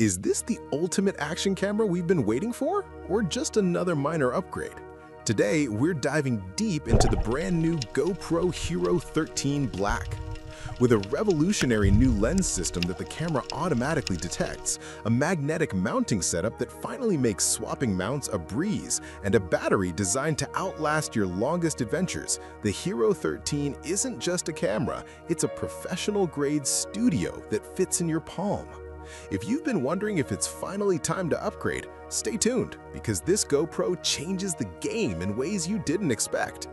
Is this the ultimate action camera we've been waiting for, or just another minor upgrade? Today, we're diving deep into the brand new GoPro HERO13 Black. With a revolutionary new lens system that the camera automatically detects, a magnetic mounting setup that finally makes swapping mounts a breeze, and a battery designed to outlast your longest adventures, the HERO13 isn't just a camera, it's a professional-grade studio that fits in your palm. If you've been wondering if it's finally time to upgrade, stay tuned, because this GoPro changes the game in ways you didn't expect.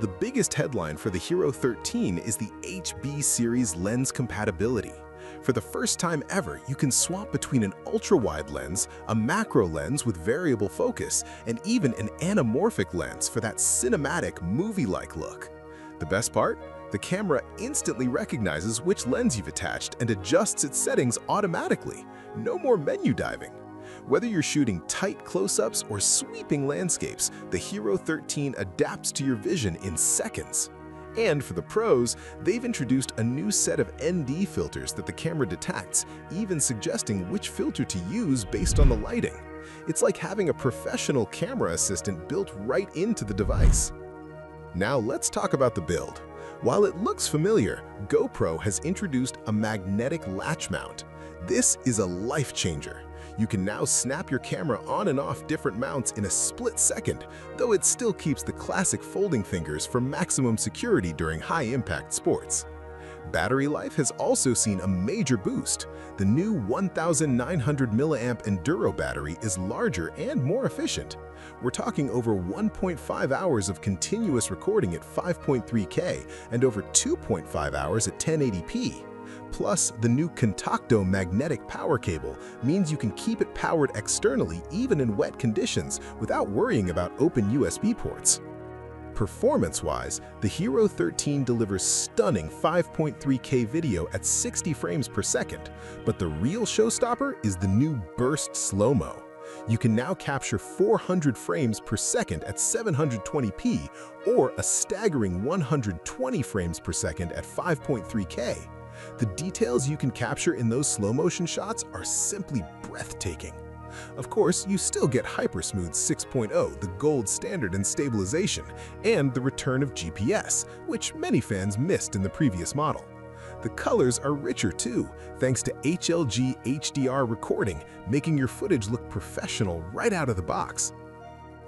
The biggest headline for the HERO13 is the HB series lens compatibility. For the first time ever, you can swap between an ultra-wide lens, a macro lens with variable focus, and even an anamorphic lens for that cinematic, movie-like look. The best part? The camera instantly recognizes which lens you've attached and adjusts its settings automatically. No more menu diving. Whether you're shooting tight close-ups or sweeping landscapes, the HERO13 adapts to your vision in seconds. And for the pros, they've introduced a new set of ND filters that the camera detects, even suggesting which filter to use based on the lighting. It's like having a professional camera assistant built right into the device. Now let's talk about the build. While it looks familiar, GoPro has introduced a magnetic latch mount. This is a life changer. You can now snap your camera on and off different mounts in a split second, though it still keeps the classic folding fingers for maximum security during high-impact sports. Battery life has also seen a major boost. The new 1900 mAh Enduro battery is larger and more efficient. We're talking over 1.5 hours of continuous recording at 5.3K and over 2.5 hours at 1080p. Plus, the new Contacto Magnetic Power Cable means you can keep it powered externally even in wet conditions without worrying about open USB ports. Performance-wise, the HERO13 delivers stunning 5.3K video at 60 frames per second, but the real showstopper is the new Burst Slo-Mo. You can now capture 400 frames per second at 720p or a staggering 120 frames per second at 5.3K. The details you can capture in those slow-motion shots are simply breathtaking. Of course, you still get Hypersmooth 6.0, the gold standard in stabilization, and the return of GPS, which many fans missed in the previous model. The colors are richer too, thanks to HLG HDR recording, making your footage look professional right out of the box.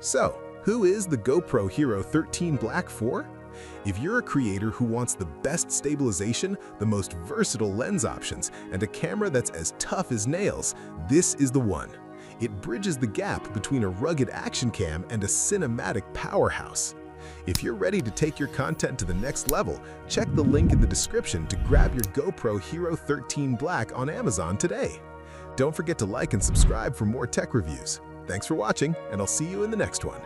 So, who is the GoPro HERO13 Black for? If you're a creator who wants the best stabilization, the most versatile lens options, and a camera that's as tough as nails, this is the one. It bridges the gap between a rugged action cam and a cinematic powerhouse. If you're ready to take your content to the next level, check the link in the description to grab your GoPro HERO13 Black on Amazon today. Don't forget to like and subscribe for more tech reviews. Thanks for watching, and I'll see you in the next one.